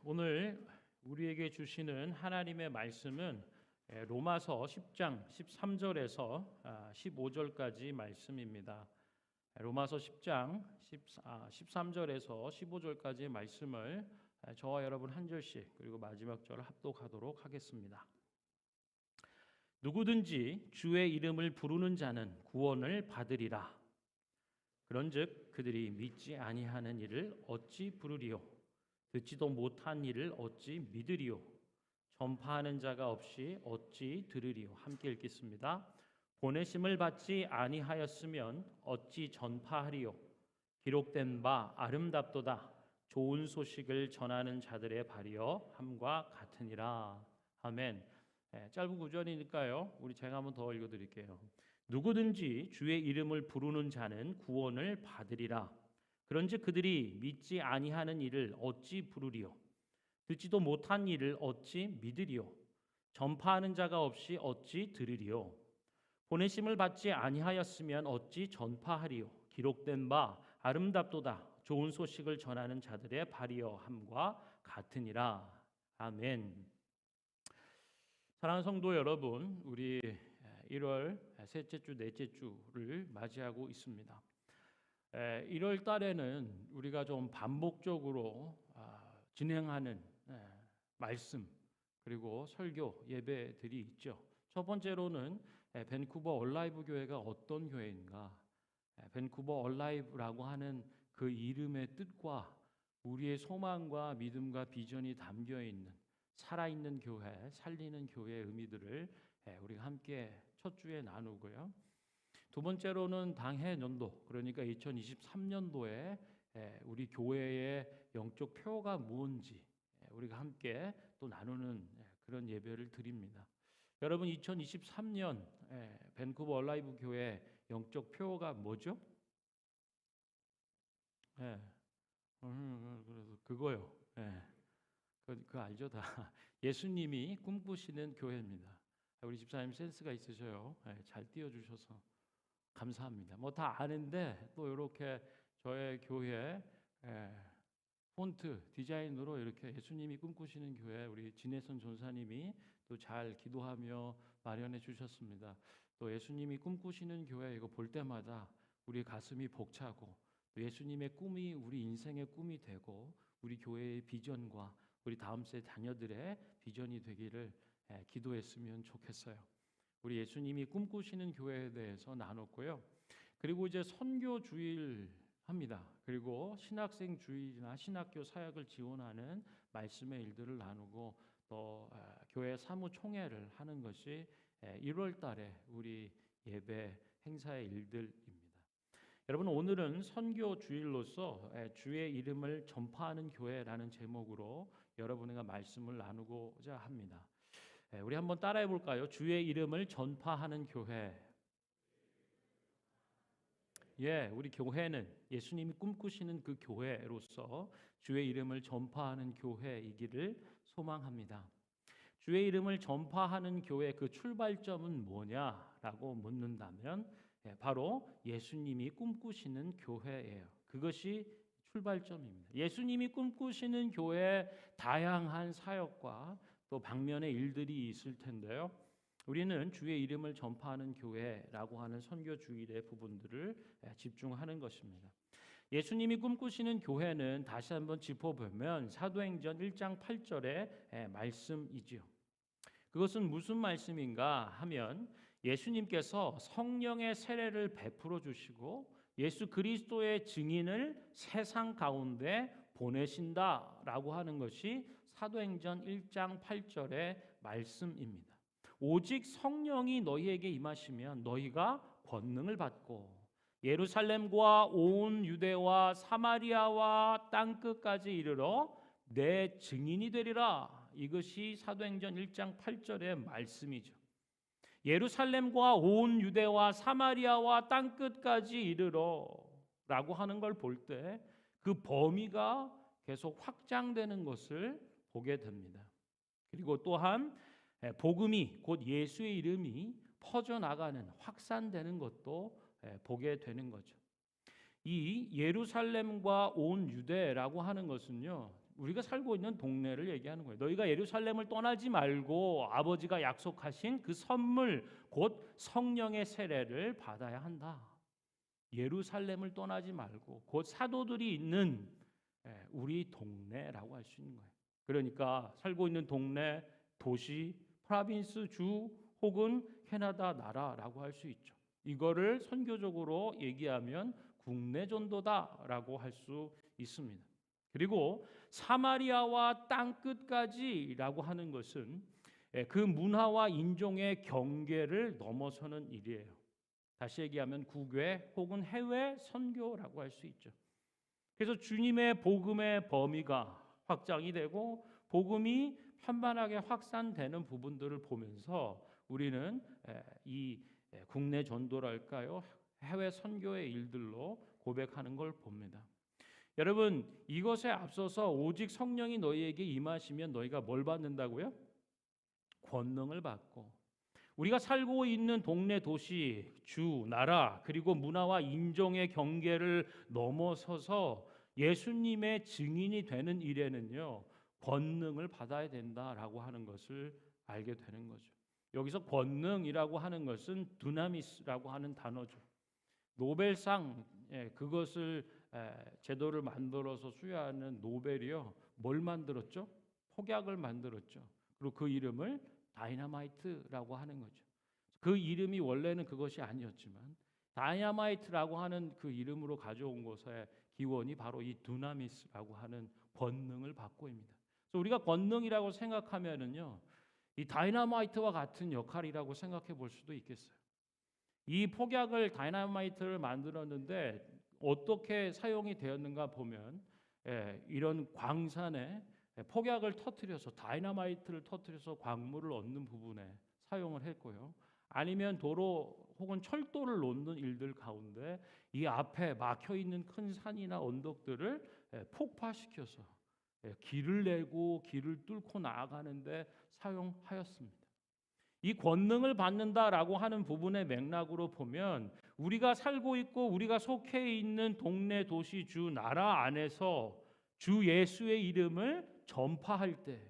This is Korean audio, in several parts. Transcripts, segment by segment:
오늘 우리에게 주시는 하나님의 말씀은 로마서 10장 13절에서 15절까지 말씀입니다. 로마서 10장 13절에서 15절까지의 말씀을 저와 여러분 한 절씩 그리고 마지막 절을 합독하도록 하겠습니다. 누구든지 주의 이름을 부르는 자는 구원을 받으리라. 그런즉 그들이 믿지 아니하는 이를 어찌 부르리요? 듣지도 못한 일을 어찌 믿으리요? 전파하는 자가 없이 어찌 들으리요? 함께 읽겠습니다. 보내심을 받지 아니하였으면 어찌 전파하리요? 기록된 바 아름답도다. 좋은 소식을 전하는 자들의 발이여 함과 같으니라. 아멘. 짧은 구절이니까요. 제가 한번 더 읽어드릴게요. 누구든지 주의 이름을 부르는 자는 구원을 받으리라. 그런즉 그들이 믿지 아니하는 일을 어찌 부르리요? 듣지도 못한 일을 어찌 믿으리요? 전파하는 자가 없이 어찌 들으리요? 보내심을 받지 아니하였으면 어찌 전파하리요? 기록된 바 아름답도다. 좋은 소식을 전하는 자들의 발이여 함과 같으니라. 아멘. 사랑하는 성도 여러분, 우리 1월 셋째 주, 넷째 주를 맞이하고 있습니다. 1월 달에는 우리가 좀 반복적으로 진행하는 말씀 그리고 설교 예배들이 있죠. 첫 번째로는 밴쿠버 얼라이브 교회가 어떤 교회인가, 밴쿠버 얼라이브라고 하는 그 이름의 뜻과 우리의 소망과 믿음과 비전이 담겨 있는 살아있는 교회, 살리는 교회의 의미들을 우리가 함께 첫 주에 나누고요. 두 번째로는 당해 연도, 그러니까 2023년도에 우리 교회의 영적 표가 무엇인지 우리가 함께 또 나누는 그런 예배를 드립니다. 여러분, 2023년 밴쿠버 얼라이브 교회 영적 표가 뭐죠? 그래서 그거요. 그거 알죠 다. 예수님이 꿈꾸시는 교회입니다. 우리 집사님 센스가 있으셔요. 잘 띄워주셔서 감사합니다. 다 아는데 또 이렇게 저의 교회 폰트 디자인으로 이렇게 예수님이 꿈꾸시는 교회 우리 진혜선 전사님이 또 잘 기도하며 마련해 주셨습니다. 또 예수님이 꿈꾸시는 교회 이거 볼 때마다 우리 가슴이 벅차고 또 예수님의 꿈이 우리 인생의 꿈이 되고 우리 교회의 비전과 우리 다음 세대 자녀들의 비전이 되기를 기도했으면 좋겠어요. 우리 예수님이 꿈꾸시는 교회에 대해서 나눴고요. 그리고 이제 선교 주일 합니다. 그리고 신학생 주일이나 신학교 사역을 지원하는 말씀의 일들을 나누고 또 교회 사무 총회를 하는 것이 1월 달에 우리 예배 행사의 일들입니다. 여러분, 오늘은 선교 주일로서 주의 이름을 전파하는 교회라는 제목으로 여러분과 말씀을 나누고자 합니다. 우리 한번 따라해 볼까요? 주의 이름을 전파하는 교회. 우리 교회는 예수님이 꿈꾸시는 그 교회로서 주의 이름을 전파하는 교회이기를 소망합니다. 주의 이름을 전파하는 교회 그 출발점은 뭐냐라고 묻는다면 바로 예수님이 꿈꾸시는 교회예요. 그것이 출발점입니다. 예수님이 꿈꾸시는 교회에 다양한 사역과 또 방면의 일들이 있을 텐데요. 우리는 주의 이름을 전파하는 교회라고 하는 선교 주일의 부분들을 집중하는 것입니다. 예수님이 꿈꾸시는 교회는 다시 한번 짚어보면 사도행전 1장 8절의 말씀이지요. 그것은 무슨 말씀인가 하면 예수님께서 성령의 세례를 베풀어 주시고 예수 그리스도의 증인을 세상 가운데 보내신다라고 하는 것이 사도행전 1장 8절의 말씀입니다. 오직 성령이 너희에게 임하시면 너희가 권능을 받고 예루살렘과 온 유대와 사마리아와 땅끝까지 이르러 내 증인이 되리라. 이것이 사도행전 1장 8절의 말씀이죠. 예루살렘과 온 유대와 사마리아와 땅끝까지 이르러 라고 하는 걸 볼 때 그 범위가 계속 확장되는 것을 보게 됩니다. 그리고 또한 복음이 곧 예수의 이름이 퍼져나가는 확산되는 것도 보게 되는 거죠. 이 예루살렘과 온 유대라고 하는 것은요, 우리가 살고 있는 동네를 얘기하는 거예요. 너희가 예루살렘을 떠나지 말고 아버지가 약속하신 그 선물 곧 성령의 세례를 받아야 한다. 예루살렘을 떠나지 말고 곧 사도들이 있는 우리 동네라고 할 수 있는 거예요. 그러니까 살고 있는 동네, 도시, 프라빈스 주 혹은 캐나다 나라라고 할 수 있죠. 이거를 선교적으로 얘기하면 국내 전도다라고 할 수 있습니다. 그리고 사마리아와 땅 끝까지라고 하는 것은 그 문화와 인종의 경계를 넘어서는 일이에요. 다시 얘기하면 국외 혹은 해외 선교라고 할 수 있죠. 그래서 주님의 복음의 범위가 확장이 되고 복음이 편만하게 확산되는 부분들을 보면서 우리는 이 국내 전도랄까요? 해외 선교의 일들로 고백하는 걸 봅니다. 여러분, 이것에 앞서서 오직 성령이 너희에게 임하시면 너희가 뭘 받는다고요? 권능을 받고, 우리가 살고 있는 동네, 도시, 주, 나라, 그리고 문화와 인종의 경계를 넘어서서 예수님의 증인이 되는 일에는요, 권능을 받아야 된다라고 하는 것을 알게 되는 거죠. 여기서 권능이라고 하는 것은 두나미스라고 하는 단어죠. 노벨상, 그것을 제도를 만들어서 수여하는 노벨이요, 뭘 만들었죠? 폭약을 만들었죠. 그리고 그 이름을 다이너마이트라고 하는 거죠. 그 이름이 원래는 그것이 아니었지만 다이너마이트라고 하는 그 이름으로 가져온 것의 기원이 바로 이 두나미스라고 하는 권능을 받고입니다. 그래서 우리가 권능이라고 생각하면은요, 이 다이너마이트와 같은 역할이라고 생각해 볼 수도 있겠어요. 이 폭약을 다이너마이트를 만들었는데 어떻게 사용이 되었는가 보면 이런 광산에 폭약을 터뜨려서 다이너마이트를 터뜨려서 광물을 얻는 부분에 사용을 했고요. 아니면 도로 혹은 철도를 놓는 일들 가운데 이 앞에 막혀 있는 큰 산이나 언덕들을 폭파시켜서 길을 내고 길을 뚫고 나아가는데 사용하였습니다. 이 권능을 받는다라고 하는 부분의 맥락으로 보면 우리가 살고 있고 우리가 속해 있는 동네, 도시, 주, 나라 안에서 주 예수의 이름을 전파할 때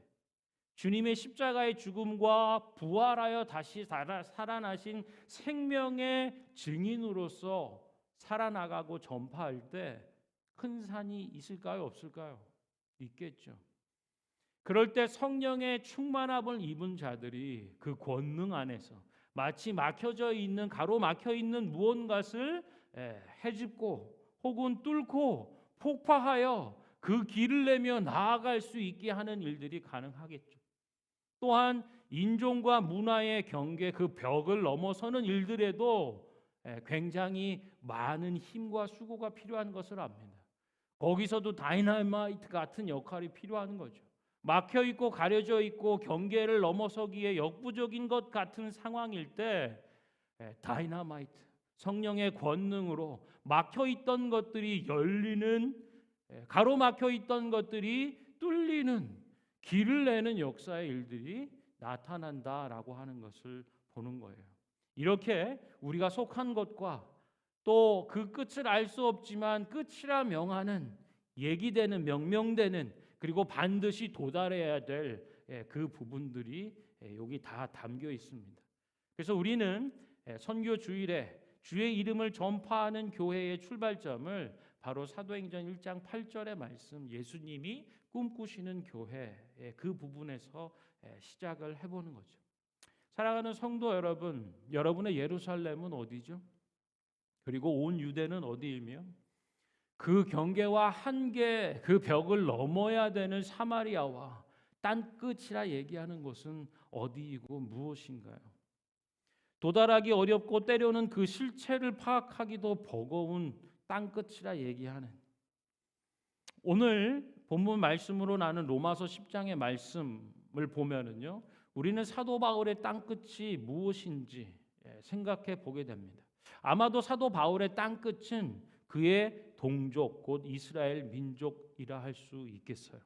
주님의 십자가의 죽음과 부활하여 다시 살아나신 생명의 증인으로서 살아나가고 전파할 때 큰 산이 있을까요? 없을까요? 있겠죠. 그럴 때 성령의 충만함을 입은 자들이 그 권능 안에서 마치 막혀져 있는, 가로막혀 있는 무언가를 헤집고 혹은 뚫고 폭파하여 그 길을 내며 나아갈 수 있게 하는 일들이 가능하겠죠. 또한 인종과 문화의 경계, 그 벽을 넘어서는 일들에도 굉장히 많은 힘과 수고가 필요한 것을 압니다. 거기서도 다이너마이트 같은 역할이 필요한 거죠. 막혀 있고 가려져 있고 경계를 넘어서기에 역부족인 것 같은 상황일 때 다이너마이트, 성령의 권능으로 막혀 있던 것들이 열리는, 가로막혀 있던 것들이 뚫리는, 길을 내는 역사의 일들이 나타난다라고 하는 것을 보는 거예요. 이렇게 우리가 속한 것과 또 그 끝을 알 수 없지만 끝이라 명하는, 얘기되는, 명명되는, 그리고 반드시 도달해야 될 그 부분들이 여기 다 담겨 있습니다. 그래서 우리는 선교 주일에 주의 이름을 전파하는 교회의 출발점을 바로 사도행전 1장 8절의 말씀, 예수님이 꿈꾸시는 교회, 그 부분에서 시작을 해보는 거죠. 사랑하는 성도 여러분, 여러분의 예루살렘은 어디죠? 그리고 온 유대는 어디이며 그 경계와 한계, 그 벽을 넘어야 되는 사마리아와 땅 끝이라 얘기하는 곳은 어디이고 무엇인가요? 도달하기 어렵고 때로는 그 실체를 파악하기도 버거운 땅 끝이라 얘기하는, 오늘 본문 말씀으로 나는 로마서 10장의 말씀을 보면은요, 우리는 사도 바울의 땅 끝이 무엇인지 생각해 보게 됩니다. 아마도 사도 바울의 땅 끝은 그의 동족 곧 이스라엘 민족이라 할 수 있겠어요.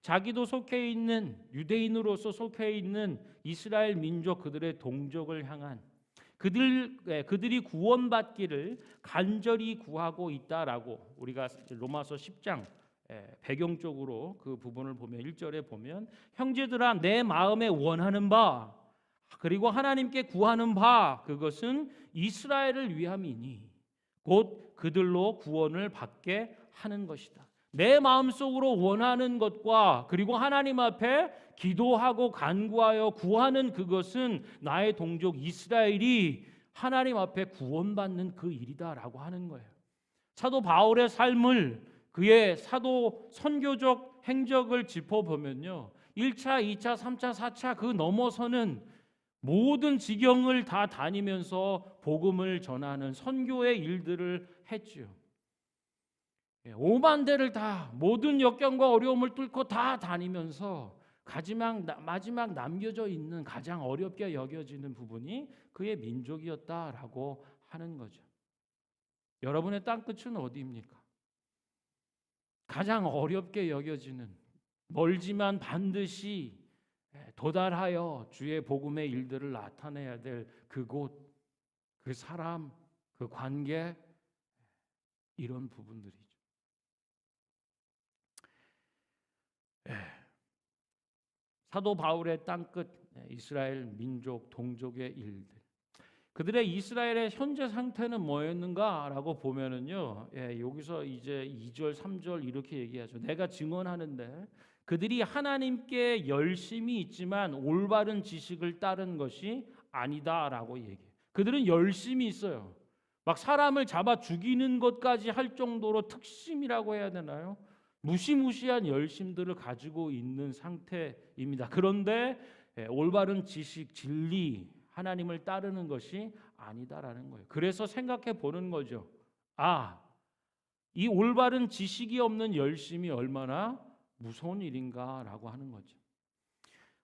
자기도 속해 있는, 유대인으로서 속해 있는 이스라엘 민족, 그들의 동족을 향한 그들이 구원받기를 간절히 구하고 있다라고 우리가 로마서 10장 배경적으로 그 부분을 보면 1절에 보면 형제들아 내 마음에 원하는 바 그리고 하나님께 구하는 바 그것은 이스라엘을 위함이니 곧 그들로 구원을 받게 하는 것이다. 내 마음속으로 원하는 것과 그리고 하나님 앞에 기도하고 간구하여 구하는 그것은 나의 동족 이스라엘이 하나님 앞에 구원받는 그 일이다라고 하는 거예요. 사도 바울의 삶을 그의 사도 선교적 행적을 짚어보면요. 1차, 2차, 3차, 4차 그 넘어서는 모든 지경을 다 다니면서 복음을 전하는 선교의 일들을 했죠. 5만 대를 다 모든 역경과 어려움을 뚫고 다 다니면서 마지막 남겨져 있는 가장 어렵게 여겨지는 부분이 그의 민족이었다라고 하는 거죠. 여러분의 땅끝은 어디입니까? 가장 어렵게 여겨지는 멀지만 반드시 도달하여 주의 복음의 일들을 나타내야 될 그곳, 그 사람, 그 관계 이런 부분들이죠. 사도 바울의 땅끝 이스라엘 민족 동족의 일들 그들의 이스라엘의 현재 상태는 뭐였는가라고 보면은요 여기서 이제 2절 3절 이렇게 얘기하죠. 내가 증언하는데 그들이 하나님께 열심이 있지만 올바른 지식을 따른 것이 아니다라고 얘기해요. 그들은 열심이 있어요. 막 사람을 잡아 죽이는 것까지 할 정도로 특심이라고 해야 되나요? 무시무시한 열심들을 가지고 있는 상태입니다. 그런데 올바른 지식, 진리, 하나님을 따르는 것이 아니다라는 거예요. 그래서 생각해 보는 거죠. 이 올바른 지식이 없는 열심이 얼마나 무서운 일인가라고 하는 거죠.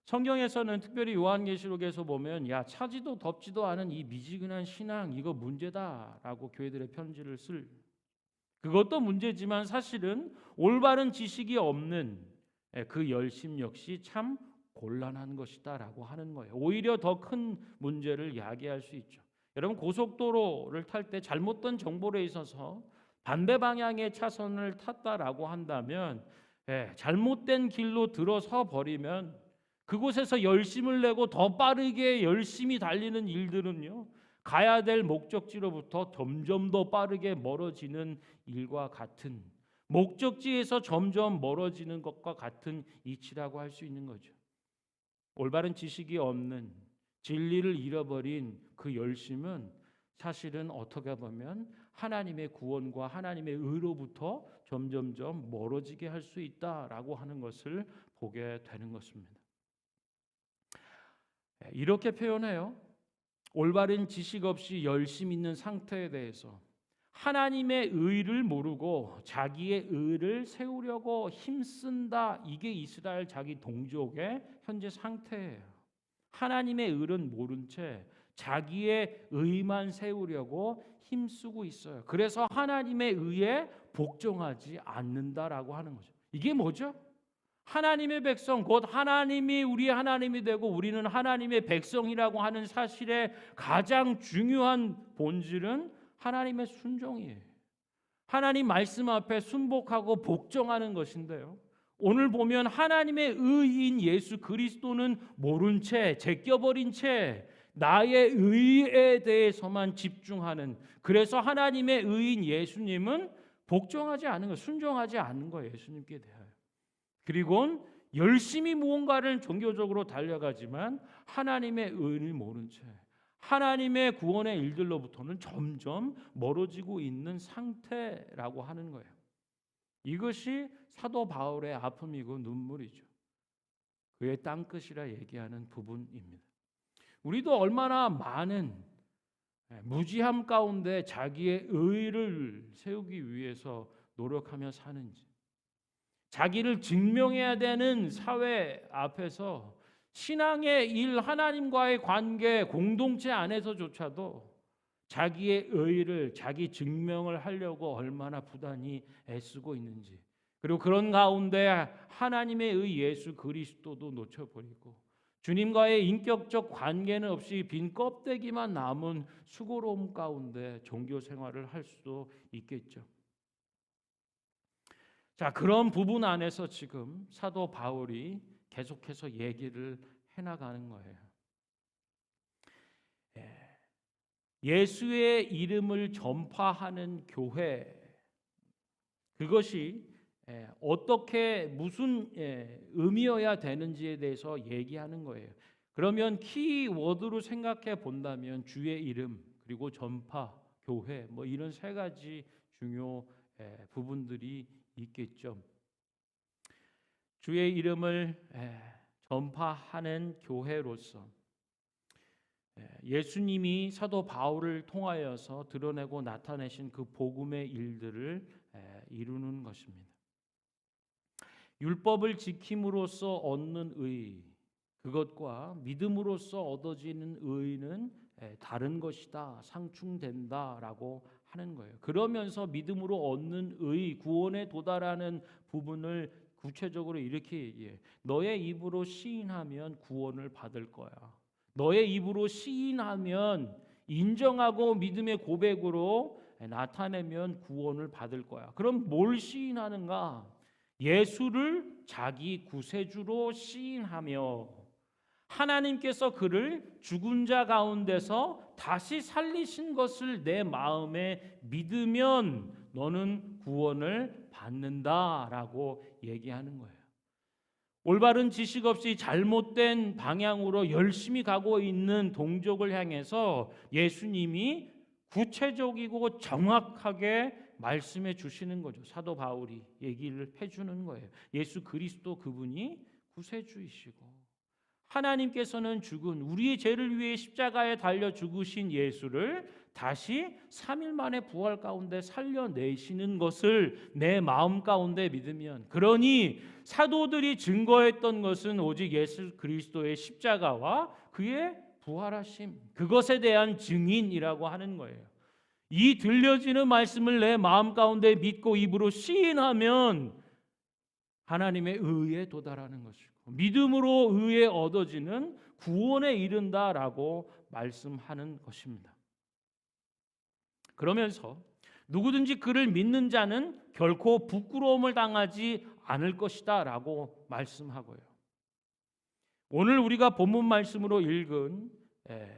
성경에서는 특별히 요한계시록에서 보면 차지도 덥지도 않은 이 미지근한 신앙 이거 문제다라고 교회들의 편지를 쓸 그것도 문제지만 사실은 올바른 지식이 없는 그 열심 역시 참 곤란한 것이다라고 하는 거예요. 오히려 더 큰 문제를 야기할 수 있죠. 여러분 고속도로를 탈 때 잘못된 정보에 있어서 반대 방향의 차선을 탔다라고 한다면 잘못된 길로 들어서 버리면 그곳에서 열심을 내고 더 빠르게 열심히 달리는 일들은요. 가야 될 목적지로부터 점점 더 빠르게 멀어지는 일과 같은 목적지에서 점점 멀어지는 것과 같은 이치라고 할 수 있는 거죠. 올바른 지식이 없는 진리를 잃어버린 그 열심은 사실은 어떻게 보면 하나님의 구원과 하나님의 의로부터 점점점 멀어지게 할 수 있다라고 하는 것을 보게 되는 것입니다. 이렇게 표현해요. 올바른 지식 없이 열심 있는 상태에 대해서 하나님의 의를 모르고 자기의 의를 세우려고 힘쓴다. 이게 이스라엘 자기 동족의 현재 상태예요. 하나님의 의는 모른 채 자기의 의만 세우려고 힘쓰고 있어요. 그래서 하나님의 의에 복종하지 않는다라고 하는 거죠. 이게 뭐죠? 하나님의 백성 곧 하나님이 우리의 하나님이 되고 우리는 하나님의 백성이라고 하는 사실의 가장 중요한 본질은 하나님의 순종이에요. 하나님 말씀 앞에 순복하고 복종하는 것인데요. 오늘 보면 하나님의 의인 예수 그리스도는 모른 채 제껴버린 채 나의 의에 대해서만 집중하는 그래서 하나님의 의인 예수님은 복종하지 않은 거예요. 순종하지 않는 거예요. 예수님께 대하여. 그리고 열심히 무언가를 종교적으로 달려가지만 하나님의 의를 모른 채 하나님의 구원의 일들로부터는 점점 멀어지고 있는 상태라고 하는 거예요. 이것이 사도 바울의 아픔이고 눈물이죠. 그의 땅끝이라 얘기하는 부분입니다. 우리도 얼마나 많은 무지함 가운데 자기의 의를 세우기 위해서 노력하며 사는지 자기를 증명해야 되는 사회 앞에서 신앙의 일, 하나님과의 관계, 공동체 안에서조차도 자기의 의를, 자기 증명을 하려고 얼마나 부단히 애쓰고 있는지 그리고 그런 가운데 하나님의 의 예수 그리스도도 놓쳐버리고 주님과의 인격적 관계는 없이 빈 껍데기만 남은 수고로움 가운데 종교 생활을 할 수도 있겠죠. 자, 그런 부분 안에서 지금 사도 바울이 계속해서 얘기를 해나가는 거예요. 예수의 이름을 전파하는 교회, 그것이 어떻게 무슨 의미여야 되는지에 대해서 얘기하는 거예요. 그러면 키워드로 생각해 본다면 주의 이름 그리고 전파, 교회 뭐 이런 세 가지 중요 부분들이 있겠죠. 주의 이름을 전파하는 교회로서 예수님이 사도 바울을 통하여서 드러내고 나타내신 그 복음의 일들을 이루는 것입니다. 율법을 지킴으로써 얻는 의, 그것과 믿음으로써 얻어지는 의는 다른 것이다, 상충된다라고 하는 거예요. 그러면서 믿음으로 얻는 의, 구원에 도달하는 부분을 구체적으로 이렇게 얘기해. 너의 입으로 시인하면 구원을 받을 거야. 너의 입으로 시인하면 인정하고 믿음의 고백으로 나타내면 구원을 받을 거야. 그럼 뭘 시인하는가? 예수를 자기 구세주로 시인하며 하나님께서 그를 죽은 자 가운데서 다시 살리신 것을 내 마음에 믿으면 너는 구원을 받는다라고 얘기하는 거예요. 올바른 지식 없이 잘못된 방향으로 열심히 가고 있는 동족을 향해서 예수님이 구체적이고 정확하게 말씀해 주시는 거죠. 사도 바울이 얘기를 해주는 거예요. 예수 그리스도 그분이 구세주이시고 하나님께서는 죽은 우리의 죄를 위해 십자가에 달려 죽으신 예수를 다시 3일 만에 부활 가운데 살려내시는 것을 내 마음 가운데 믿으면, 그러니 사도들이 증거했던 것은 오직 예수 그리스도의 십자가와 그의 부활하심, 그것에 대한 증인이라고 하는 거예요. 이 들려지는 말씀을 내 마음 가운데 믿고 입으로 시인하면 하나님의 의에 도달하는 것이고 믿음으로 의에 얻어지는 구원에 이른다라고 말씀하는 것입니다. 그러면서 누구든지 그를 믿는 자는 결코 부끄러움을 당하지 않을 것이다 라고 말씀하고요. 오늘 우리가 본문 말씀으로 읽은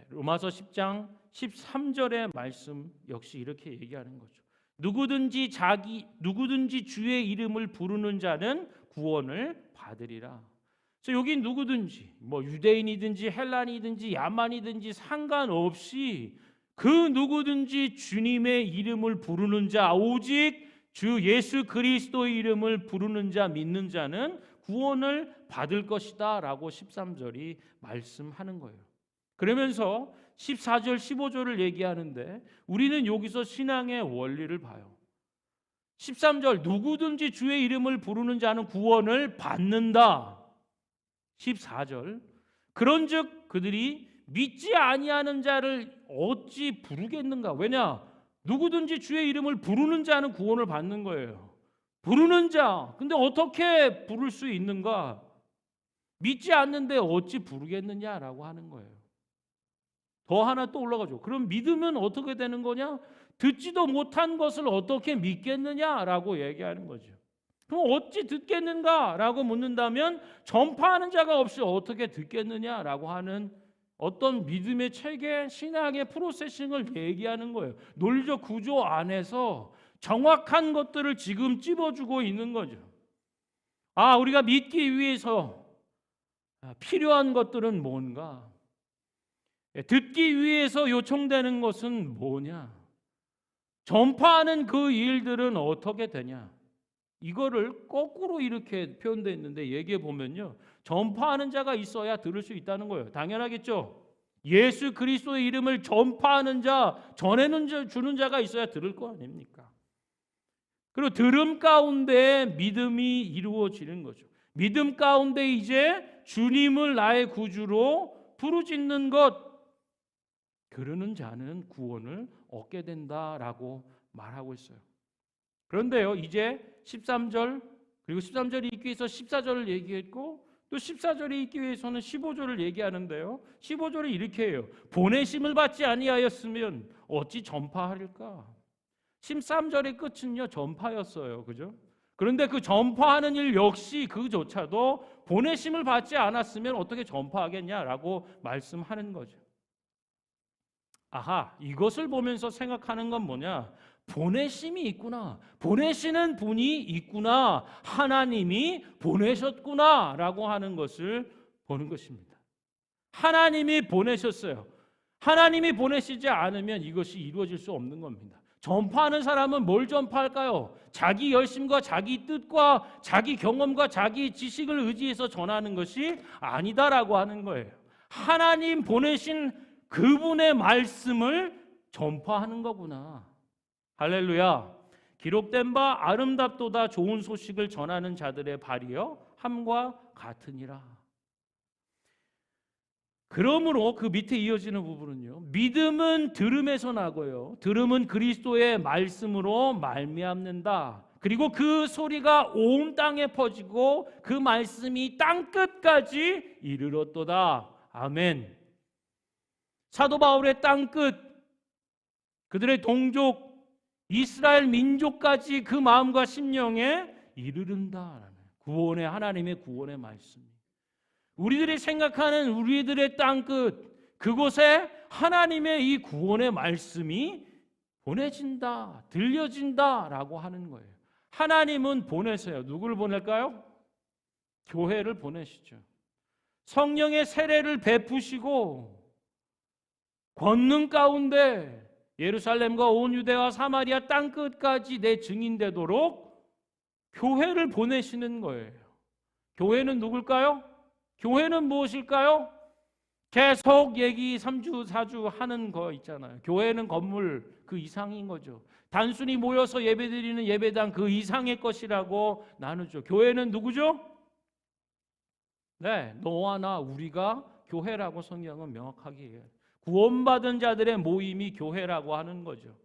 로마서 10장 13절의 말씀 역시 이렇게 얘기하는 거죠. 누구든지 주의 이름을 부르는 자는 구원을 받으리라. 그래서 여기 누구든지 뭐 유대인이든지 헬란이든지 야만이든지 상관없이 그 누구든지 주님의 이름을 부르는 자, 오직 주 예수 그리스도의 이름을 부르는 자, 믿는 자는 구원을 받을 것이다 라고 13절이 말씀하는 거예요. 그러면서 14절 15절을 얘기하는데 우리는 여기서 신앙의 원리를 봐요. 13절 누구든지 주의 이름을 부르는 자는 구원을 받는다. 14절 그런즉 그들이 믿지 아니하는 자를 어찌 부르겠는가? 왜냐? 누구든지 주의 이름을 부르는 자는 구원을 받는 거예요. 부르는 자. 근데 어떻게 부를 수 있는가? 믿지 않는데 어찌 부르겠느냐라고 하는 거예요. 더 하나 또 올라가죠. 그럼 믿으면 어떻게 되는 거냐? 듣지도 못한 것을 어떻게 믿겠느냐라고 얘기하는 거죠. 그럼 어찌 듣겠는가라고 묻는다면 전파하는 자가 없이 어떻게 듣겠느냐라고 하는 어떤 믿음의 체계, 신앙의 프로세싱을 얘기하는 거예요. 논리적 구조 안에서 정확한 것들을 지금 찝어주고 있는 거죠. 우리가 믿기 위해서 필요한 것들은 뭔가? 듣기 위해서 요청되는 것은 뭐냐? 전파하는 그 일들은 어떻게 되냐? 이거를 거꾸로 이렇게 표현되어 있는데 얘기해 보면요, 전파하는 자가 있어야 들을 수 있다는 거예요. 당연하겠죠. 예수 그리스도의 이름을 전파하는 자, 전해는 주는 자가 있어야 들을 거 아닙니까? 그리고 들음 가운데 믿음이 이루어지는 거죠. 믿음 가운데 이제 주님을 나의 구주로 부르짖는 것, 그러는 자는 구원을 얻게 된다라고 말하고 있어요. 그런데요, 이제 13절 그리고 13절이 있기 위해서 14절을 얘기했고 또 14절에 있기 위해서는 15절을 얘기하는데요. 15절에 이렇게 해요. 보내심을 받지 아니하였으면 어찌 전파하릴까? 13절의 끝은요, 전파였어요. 그죠? 그런데 그 전파하는 일 역시 그조차도 보내심을 받지 않았으면 어떻게 전파하겠냐라고 말씀하는 거죠. 아하, 이것을 보면서 생각하는 건 뭐냐? 보내심이 있구나. 보내시는 분이 있구나. 하나님이 보내셨구나. 라고 하는 것을 보는 것입니다. 하나님이 보내셨어요. 하나님이 보내시지 않으면 이것이 이루어질 수 없는 겁니다. 전파하는 사람은 뭘 전파할까요? 자기 열심과 자기 뜻과 자기 경험과 자기 지식을 의지해서 전하는 것이 아니다라고 하는 거예요. 하나님 보내신 그분의 말씀을 전파하는 거구나. 할렐루야. 기록된 바 아름답도다 좋은 소식을 전하는 자들의 발이여 함과 같으니라. 그러므로 그 밑에 이어지는 부분은요, 믿음은 들음에서 나고요, 들음은 그리스도의 말씀으로 말미암는다. 그리고 그 소리가 온 땅에 퍼지고 그 말씀이 땅 끝까지 이르렀도다. 아멘. 사도 바울의 땅 끝, 그들의 동족 이스라엘 민족까지 그 마음과 심령에 이르른다. 구원의 하나님의 구원의 말씀. 우리들이 생각하는 우리들의 땅끝, 그곳에 하나님의 이 구원의 말씀이 보내진다, 들려진다라고 하는 거예요. 하나님은 보내세요. 누구를 보낼까요? 교회를 보내시죠. 성령의 세례를 베푸시고 권능 가운데 예루살렘과 온 유대와 사마리아 땅끝까지 내 증인되도록 교회를 보내시는 거예요. 교회는 누굴까요? 교회는 무엇일까요? 계속 얘기 3주 4주 하는 거 있잖아요. 교회는 건물 그 이상인 거죠. 단순히 모여서 예배드리는 예배당 그 이상의 것이라고 나누죠. 교회는 누구죠? 네, 너와 나 우리가 교회라고 성경은 명확하게 얘기해요. 구원받은 자들의 모임이 교회라고 하는 거죠.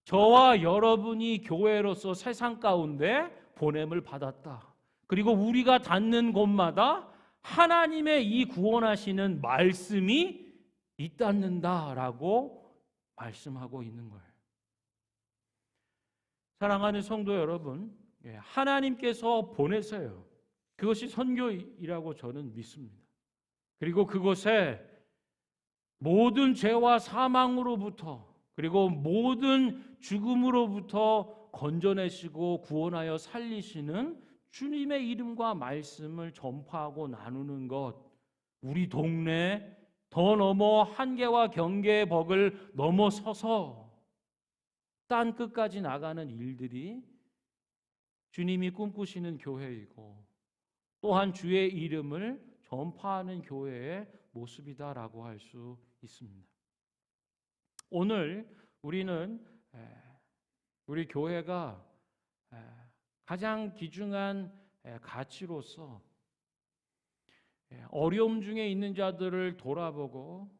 저와 여러분이 교회로서 세상 가운데 보냄을 받았다. 그리고 우리가 닿는 곳마다 하나님의 이 구원하시는 말씀이 있다는다라고 말씀하고 있는 거예요. 사랑하는 성도 여러분, 하나님께서 보내세요. 그것이 선교이라고 저는 믿습니다. 그리고 그곳에 모든 죄와 사망으로부터 그리고 모든 죽음으로부터 건져내시고 구원하여 살리시는 주님의 이름과 말씀을 전파하고 나누는 것, 우리 동네 더 넘어 한계와 경계의 벽을 넘어서서 땅 끝까지 나가는 일들이 주님이 꿈꾸시는 교회이고 또한 주의 이름을 전파하는 교회의 모습이다라고 할 수 있습니다. 오늘 우리는 우리 교회가 가장 귀중한 가치로서 어려움 중에 있는 자들을 돌아보고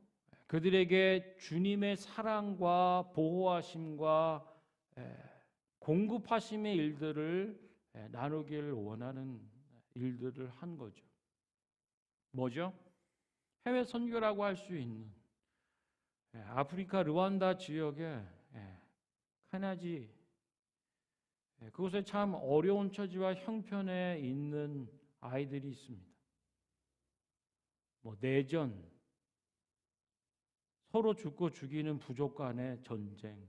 그들에게 주님의 사랑과 보호하심과 공급하심의 일들을 나누길 원하는 일들을 한 거죠. 뭐죠? 해외 선교라고 할 수 있는 아프리카 르완다 지역에 카나지 그곳에 참 어려운 처지와 형편에 있는 아이들이 있습니다. 내전, 서로 죽고 죽이는 부족 간의 전쟁,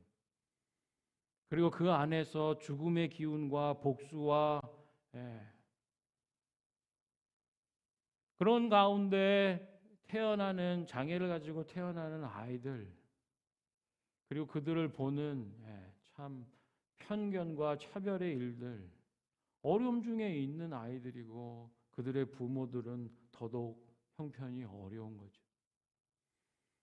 그리고 그 안에서 죽음의 기운과 복수와 그런 가운데 태어나는 장애를 가지고 태어나는 아이들, 그리고 그들을 보는 참 편견과 차별의 일들, 어려움 중에 있는 아이들이고 그들의 부모들은 더더욱 형편이 어려운 거죠.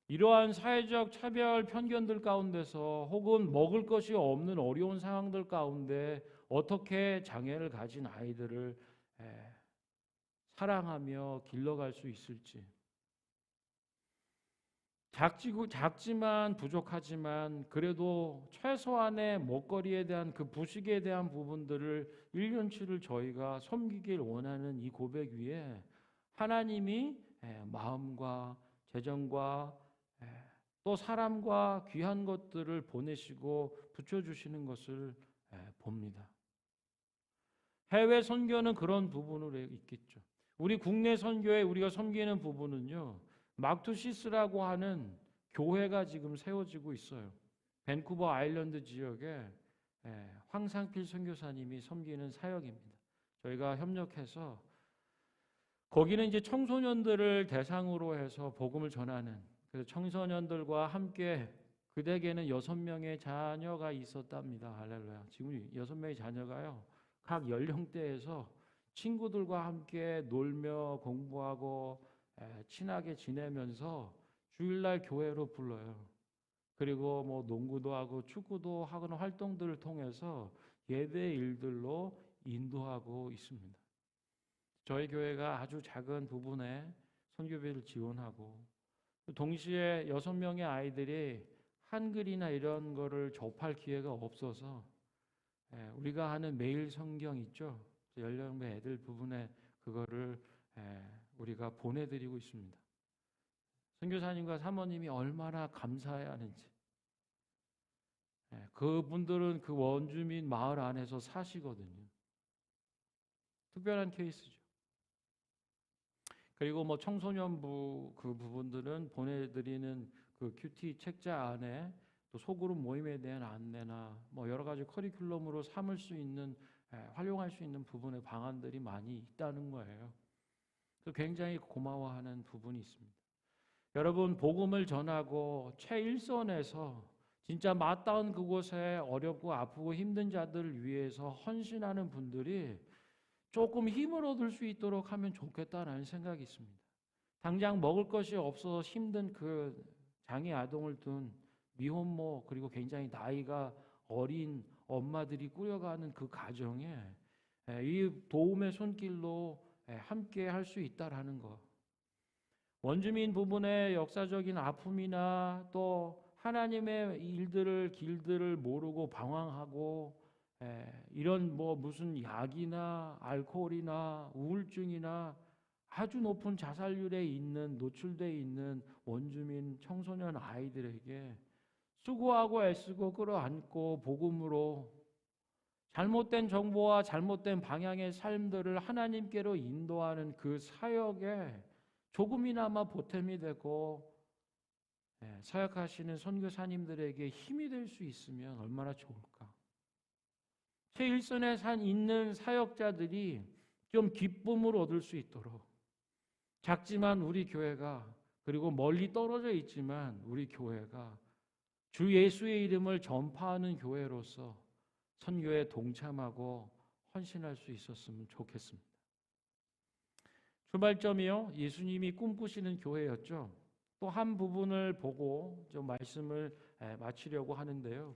이러한 사회적 차별 편견들 가운데서 혹은 먹을 것이 없는 어려운 상황들 가운데 어떻게 장애를 가진 아이들을 사랑하며 길러갈 수 있을지, 작지만 부족하지만 그래도 최소한의 먹거리에 대한 그 부식에 대한 부분들을 1년치를 저희가 섬기길 원하는 이 고백 위에 하나님이 마음과 재정과 또 사람과 귀한 것들을 보내시고 붙여주시는 것을 봅니다. 해외 선교는 그런 부분으로 있겠죠. 우리 국내 선교에 우리가 섬기는 부분은요, 막투시스라고 하는 교회가 지금 세워지고 있어요. 밴쿠버 아일랜드 지역에 황상필 선교사님이 섬기는 사역입니다. 저희가 협력해서 거기는 이제 청소년들을 대상으로 해서 복음을 전하는, 그래서 청소년들과 함께 그대에게는 6명의 자녀가 있었답니다. 할렐루야. 지금 6명의 자녀가요, 각 연령대에서 친구들과 함께 놀며 공부하고 친하게 지내면서 주일날 교회로 불러요. 그리고 뭐 농구도 하고 축구도 하는 활동들을 통해서 예배 일들로 인도하고 있습니다. 저희 교회가 아주 작은 부분에 선교비를 지원하고, 동시에 6명의 아이들이 한글이나 이런 거를 접할 기회가 없어서 우리가 하는 매일 성경 있죠? 연령배 애들 부분에 그거를 우리가 보내드리고 있습니다. 선교사님과 사모님이 얼마나 감사해야 하는지. 그분들은 그 원주민 마을 안에서 사시거든요. 특별한 케이스죠. 그리고 뭐 청소년부 그 부분들은 보내드리는 그 큐티 책자 안에 또 소그룹 모임에 대한 안내나 뭐 여러 가지 커리큘럼으로 삼을 수 있는, 활용할 수 있는 부분의 방안들이 많이 있다는 거예요. 굉장히 고마워하는 부분이 있습니다. 여러분, 복음을 전하고 최일선에서 진짜 마땅한 그곳에 어렵고 아프고 힘든 자들을 위해서 헌신하는 분들이 조금 힘을 얻을 수 있도록 하면 좋겠다라는 생각이 있습니다. 당장 먹을 것이 없어서 힘든 그 장애 아동을 둔 미혼모, 그리고 굉장히 나이가 어린 엄마들이 꾸려가는 그 가정에 이 도움의 손길로 함께 할 수 있다라는 것. 원주민 부분의 역사적인 아픔이나 또 하나님의 길들을 모르고 방황하고 이런 뭐 무슨 약이나 알코올이나 우울증이나 아주 높은 자살률에 있는, 노출되어 있는 원주민 청소년 아이들에게 수고하고 애쓰고 끌어안고 복음으로 잘못된 정보와 잘못된 방향의 삶들을 하나님께로 인도하는 그 사역에 조금이나마 보탬이 되고 사역하시는 선교사님들에게 힘이 될 수 있으면 얼마나 좋을까. 최일선에 있는 사역자들이 좀 기쁨을 얻을 수 있도록, 작지만 우리 교회가, 그리고 멀리 떨어져 있지만 우리 교회가 주 예수의 이름을 전파하는 교회로서 선교에 동참하고 헌신할 수 있었으면 좋겠습니다. 출발점이요, 예수님이 꿈꾸시는 교회였죠. 또 한 부분을 보고 좀 말씀을 마치려고 하는데요.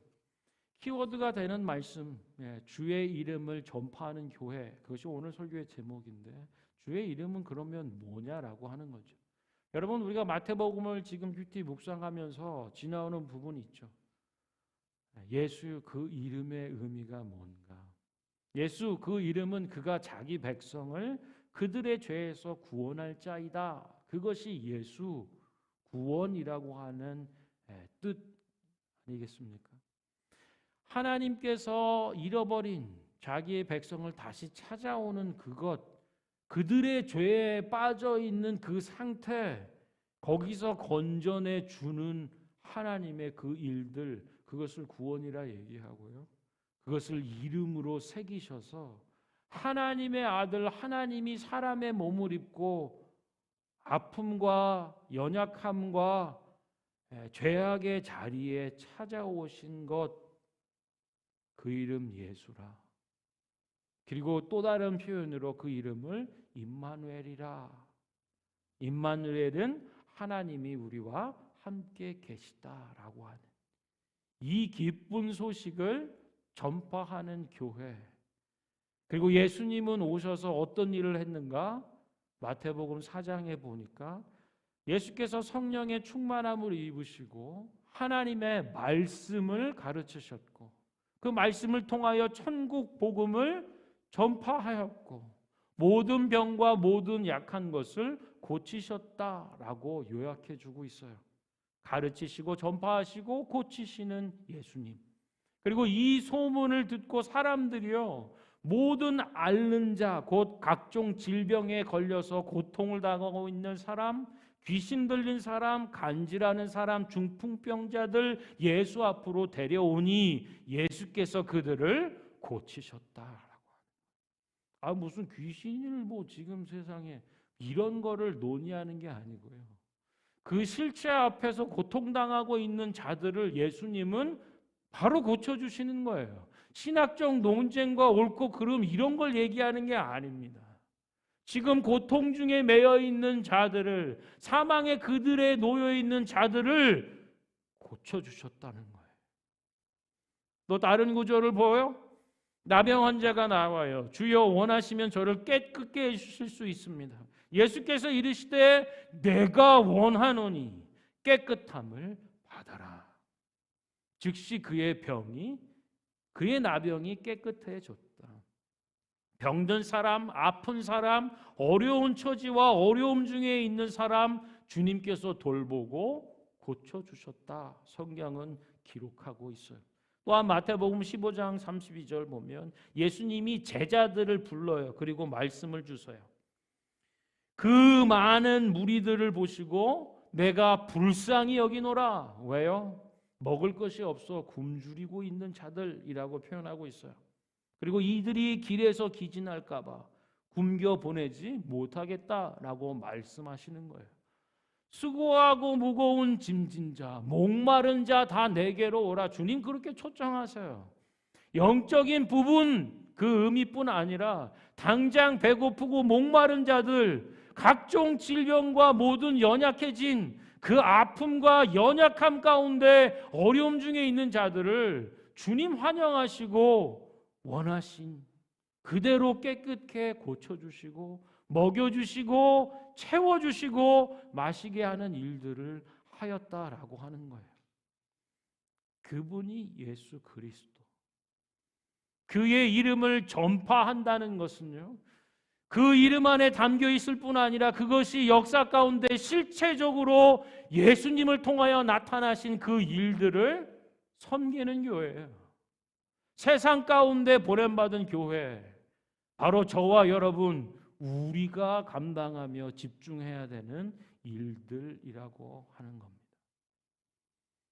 키워드가 되는 말씀, 주의 이름을 전파하는 교회, 그것이 오늘 설교의 제목인데, 주의 이름은 그러면 뭐냐라고 하는 거죠. 여러분, 우리가 마태복음을 지금 큐티 묵상하면서 지나오는 부분이 있죠. 예수 그 이름의 의미가 뭔가. 예수 그 이름은 그가 자기 백성을 그들의 죄에서 구원할 자이다. 그것이 예수 구원이라고 하는 뜻 아니겠습니까? 하나님께서 잃어버린 자기의 백성을 다시 찾아오는 그것, 그들의 죄에 빠져 있는 그 상태, 거기서 건져내 주는 하나님의 그 일들, 그것을 구원이라 얘기하고요. 그것을 이름으로 새기셔서 하나님의 아들, 하나님이 사람의 몸을 입고 아픔과 연약함과 죄악의 자리에 찾아오신 것, 그 이름 예수라. 그리고 또 다른 표현으로 그 이름을 임마누엘이라. 임마누엘은 하나님이 우리와 함께 계시다라고 하는 이 기쁜 소식을 전파하는 교회. 그리고 예수님은 오셔서 어떤 일을 했는가? 마태복음 4장에 보니까 예수께서 성령의 충만함을 입으시고 하나님의 말씀을 가르치셨고, 그 말씀을 통하여 천국 복음을 전파하였고, 모든 병과 모든 약한 것을 고치셨다라고 요약해 주고 있어요. 가르치시고 전파하시고 고치시는 예수님. 그리고 이 소문을 듣고 사람들이요, 모든 앓는 자, 곧 각종 질병에 걸려서 고통을 당하고 있는 사람, 귀신 들린 사람, 간질하는 사람, 중풍병자들 예수 앞으로 데려오니 예수께서 그들을 고치셨다라고. 무슨 귀신을 지금 세상에 이런 거를 논의하는 게 아니고요. 그 실체 앞에서 고통당하고 있는 자들을 예수님은 바로 고쳐주시는 거예요. 신학적 논쟁과 옳고 그름 이런 걸 얘기하는 게 아닙니다. 지금 고통 중에 매여 있는 자들을, 사망의 그들에 놓여 있는 자들을 고쳐주셨다는 거예요. 또 다른 구절을 보여? 나병 환자가 나와요. 주여 원하시면 저를 깨끗게 해주실 수 있습니다. 예수께서 이르시되 내가 원하노니 깨끗함을 받아라. 즉시 그의 나병이 깨끗해졌다. 병든 사람, 아픈 사람, 어려운 처지와 어려움 중에 있는 사람 주님께서 돌보고 고쳐주셨다. 성경은 기록하고 있어요. 또한 마태복음 15장 32절 보면 예수님이 제자들을 불러요. 그리고 말씀을 주세요. 그 많은 무리들을 보시고 내가 불쌍히 여기노라. 왜요? 먹을 것이 없어 굶주리고 있는 자들이라고 표현하고 있어요. 그리고 이들이 길에서 기진할까 봐 굶겨 보내지 못하겠다라고 말씀하시는 거예요. 수고하고 무거운 짐진 자, 목마른 자 다 내게로 오라. 주님 그렇게 초청하세요. 영적인 부분 그 의미뿐 아니라 당장 배고프고 목마른 자들, 각종 질병과 모든 연약해진 그 아픔과 연약함 가운데 어려움 중에 있는 자들을 주님 환영하시고 원하신 그대로 깨끗게 고쳐주시고 먹여주시고 채워주시고 마시게 하는 일들을 하였다라고 하는 거예요. 그분이 예수 그리스도. 그의 이름을 전파한다는 것은요, 그 이름 안에 담겨 있을 뿐 아니라 그것이 역사 가운데 실체적으로 예수님을 통하여 나타나신 그 일들을 섬기는 교회예요. 세상 가운데 보냄받은 교회, 바로 저와 여러분 우리가 감당하며 집중해야 되는 일들이라고 하는 겁니다.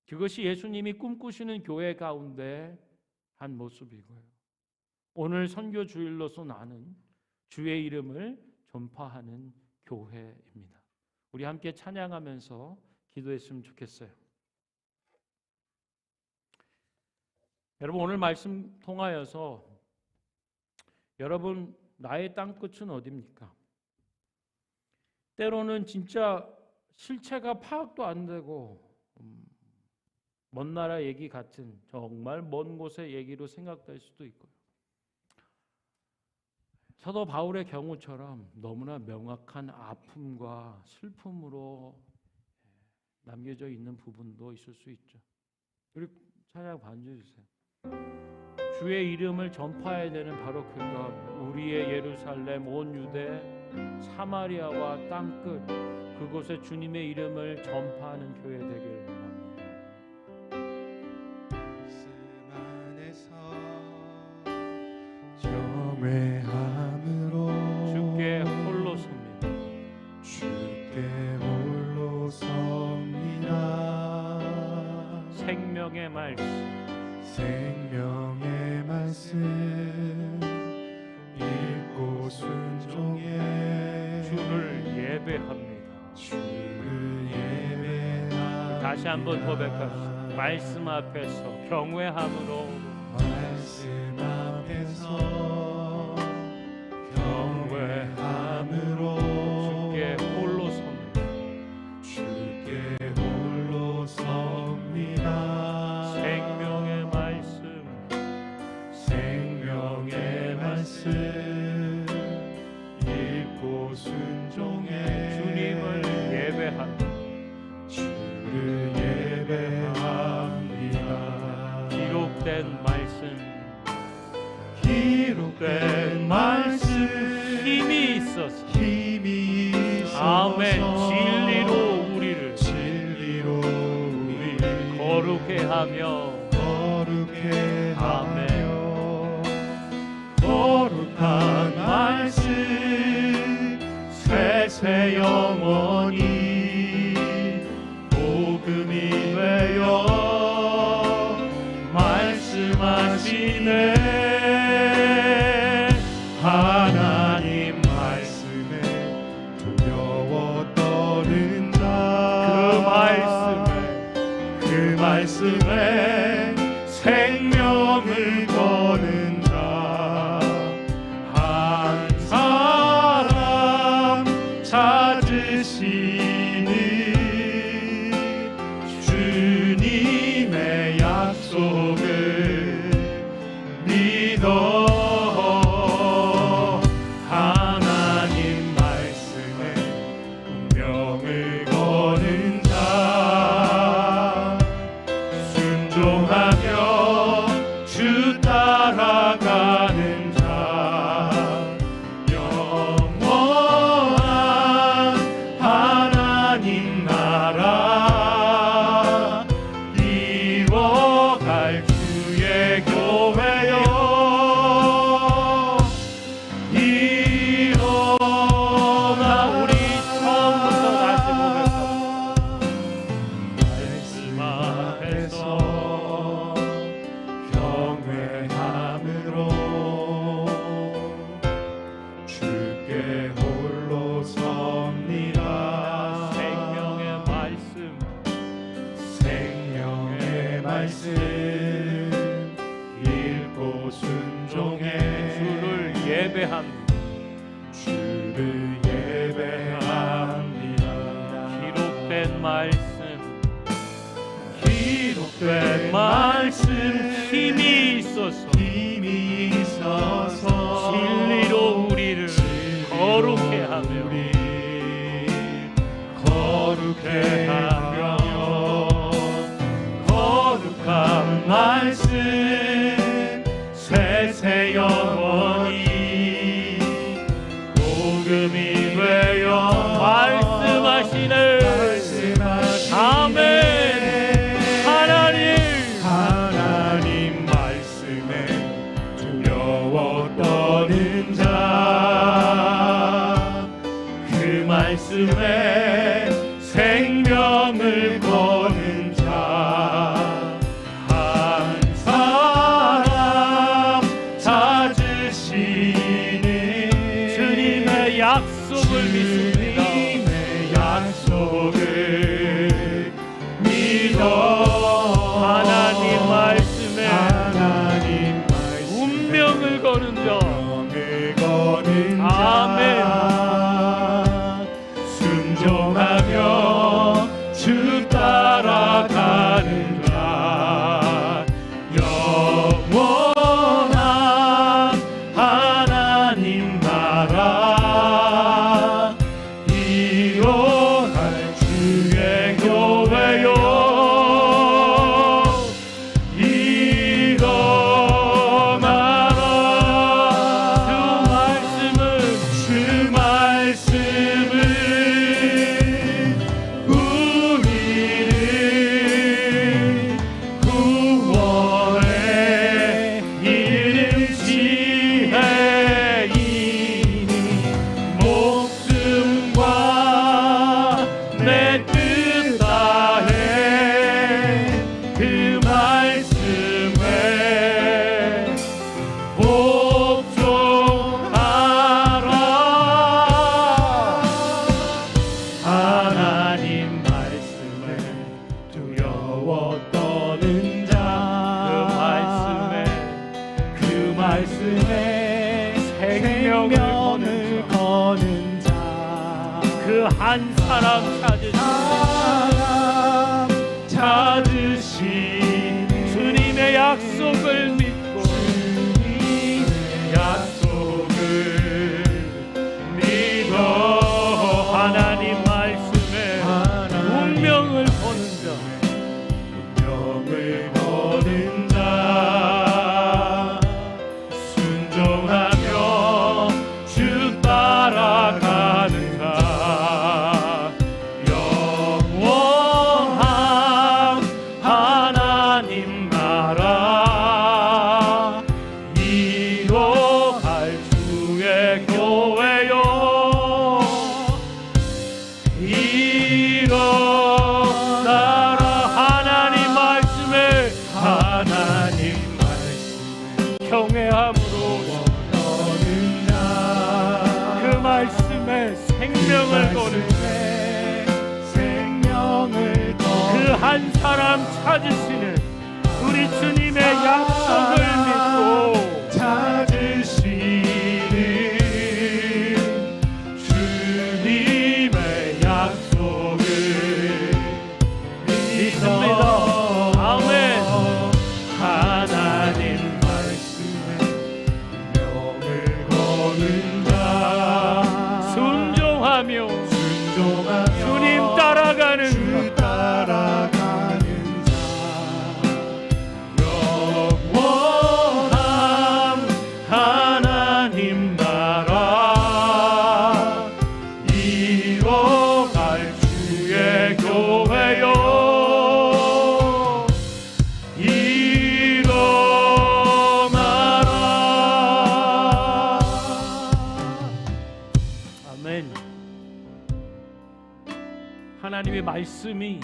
그것이 예수님이 꿈꾸시는 교회 가운데 한 모습이고요. 오늘 선교 주일로서 나는 주의 이름을 전파하는 교회입니다. 우리 함께 찬양하면서 기도했으면 좋겠어요. 여러분 오늘 말씀 통하여서 여러분 나의 땅끝은 어디입니까? 때로는 진짜 실체가 파악도 안 되고 먼 나라 얘기 같은 정말 먼 곳의 얘기로 생각될 수도 있고요. 사도 바울의 경우처럼 너무나 명확한 아픔과 슬픔으로 남겨져 있는 부분도 있을 수 있죠. 우리 찬양 반주해 주세요. 주의 이름을 전파해야 되는 바로 그것, 우리의 예루살렘, 온 유대, 사마리아와 땅끝 그곳에 주님의 이름을 전파하는 교회 되길 원합니다. 말씀 안에서 경외함으로 주께 홀로 섭니다. 주께 홀로 섭니다. 생명의 말씀 읽고 순종해 주를 예배합니다. 주를 예배합니다. 다시 한번 고백합시다. 말씀 앞에서 경외함으로 말씀 앞에서 경외함으로 주께 홀로 섭니다. 주께 홀로 섭니다. 생명의 말씀 읽고 순종해 주님을 예배합니다. 주를 예배합니다. 기록된 말씀 힘이 힘이 있어서 아멘. 진리로 우리를 거룩해 하며 아멘. 거룩한 말씀 세세 영원히 복음이 되어 말씀하시네. 하나님 말씀에 두려워 떠는 자 그 말씀에 생명을 거는 자 한 사람 찾으시는 주님의 약속을 믿어. 하나님 말씀에 운명을 거는 자 순종하며 주 따라가는 자 영원한 하나님 나라 이뤄갈 주의 교회여 일어나. 우리 처음부터 다시 보면서 말씀하에서 경외함으로 주께 홀로 섭니다. 생명의 말씀 읽고 순종해 주를 예배합니다. 기록된 말씀 힘이 있어서 진리로 우리를 거룩해 하며 거룩한 말씀 세세 영원히 복음이 되어 말씀하시네. 아멘. 하나님 말씀에 두려워 떠는 자 그 말씀에 생명을 거는 자 한 사람 찾으시는 주님의 약속을 믿습니다. 주님의 약속을 믿어. 하나님 말씀에 운명을 거는 자 아멘. 순종하며 주 따라가는 자 영원한 하나님 나라 이뤄갈 주의 교회요 일어나라. 주 말씀은 우리를 구원에 이른 지혜이니 목숨과 내 뜻 다해 그 말씀에 복종하라. 하나님 말씀에 두려워 떠는 자 그 말씀에 생명을 거는 자 그 한 사람 찾으시는 주님의 약속을 믿고 약속을 믿어. 하나님 말씀에 운명을 거는 자 운명을 거는 자 순종하며 주 따라가 생명을 거는 그 한 사람 찾으시는 우리 주님의 약속을 믿고 찾으시는 주님의 약속을 믿습니다. 아멘. 하나님 말씀에 명을 거는 자 순종하며 주님 따라가는 주 따라가는 영원한 하나님 나라 이뤄갈 주의 교회요 일어나라. 아멘. 하나님의 말씀이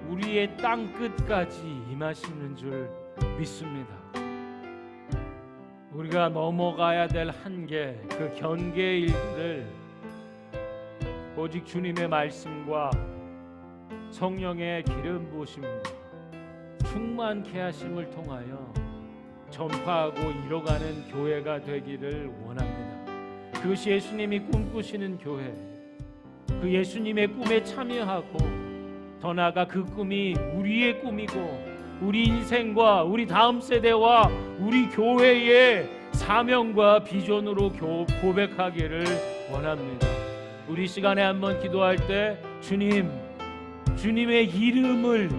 우리의 땅 끝까지 임하시는 줄 믿습니다. 우리가 넘어가야 될 한계, 그 경계의 일들을 오직 주님의 말씀과 성령의 기름 부으심과 충만케 하심을 통하여 전파하고 이뤄가는 교회가 되기를 원합니다. 그것이 예수님이 꿈꾸시는 교회, 그 예수님의 꿈에 참여하고 더 나아가 그 꿈이 우리의 꿈이고 우리 인생과 우리 다음 세대와 우리 교회의 사명과 비전으로 고백하기를 원합니다. 우리 시간에 한번 기도할 때 주님의 이름을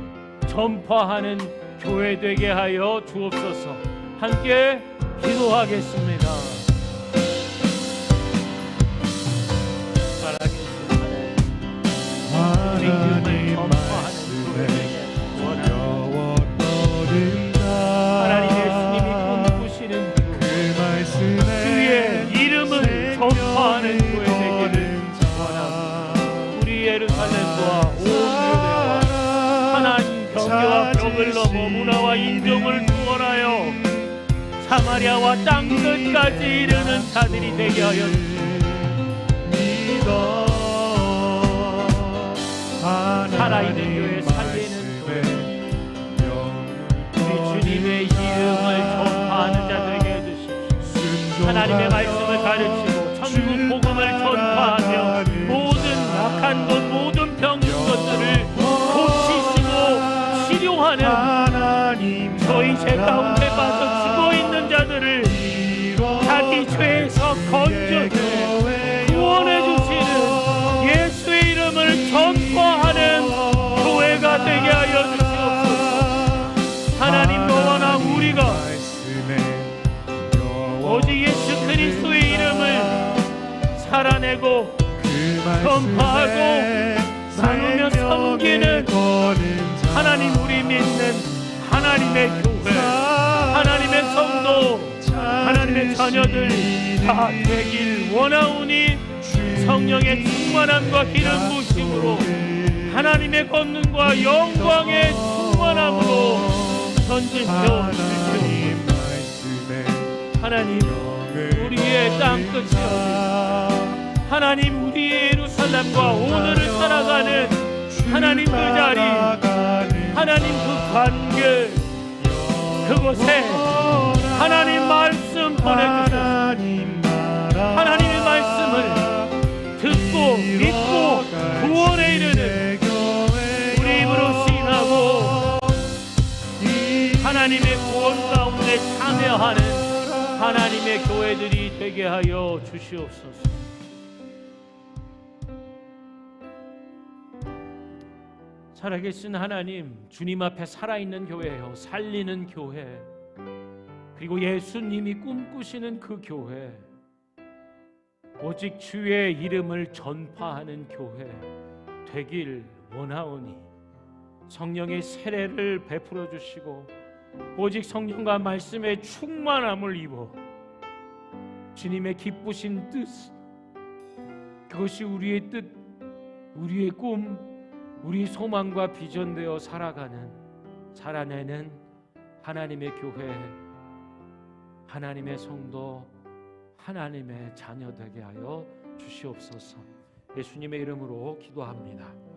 전파하는 교회 되게 하여 주옵소서. 함께 기도하겠습니다. 하나님 말씀에 어려웠거든가 하나님 예수님이 꿈꾸시는 그 말씀에 주의 이름을 전파하는 교회 되기를 원합니다. 우리 예루살렘과 온 유대와 하나님 경계와 벽을 넘어 문화와 인종을 구원하여 사마리아와 땅 끝까지 이르는 자들이 되게 하여 믿어. 살아있는 교회, 살리는 교회, 우리 주님의 이름을 전파하는 자들에게 해주십시오. 하나님의 말씀을 가르치고 천국 복음을 전파하며 모든 악한 것, 모든 병든 것들을 고치시고 치료하는 저희 죄 가운데 빠져 죽어 있는 자들을 자기 죄에서 건져주고 구원해 주시는 예수의 이름을 전파하는 교회가 되게 하여 주시옵소서. 하나님, 너와 나 우리가 오직 예수 그리스도의 이름을 살아내고 전파하고 나누며 섬기는 하나님, 우리 믿는 하나님의 교회, 하나님의 성도, 하나님의 자녀들 다 되길 원하오니 성령의 충만함과 기름 부으심으로 하나님의 권능과 영광의 충만함으로 전진표 주시옵소서. 하나님, 우리의 땅 끝이 어디, 하나님 우리의 예루살렘과 오늘을 살아가는 하나님 그 자리, 하나님 그 관계, 그곳에 하나님 말씀 보내주셔서 하나님의 말씀을 듣고 믿고 구원에 이르는 우리 입으로 시인하고 하나님의 구원 가운데 참여하는 하나님의 교회들이 되게 하여 주시옵소서. 살아계신 하나님, 주님 앞에 살아있는 교회요, 살리는 교회, 그리고 예수님이 꿈꾸시는 그 교회, 오직 주의 이름을 전파하는 교회 되길 원하오니 성령의 세례를 베풀어 주시고 오직 성령과 말씀의 충만함을 입어 주님의 기쁘신 뜻, 그것이 우리의 뜻, 우리의 꿈, 우리 소망과 비전되어 살아내는 하나님의 교회, 하나님의 성도, 하나님의 자녀 되게 하여 주시옵소서. 예수님의 이름으로 기도합니다.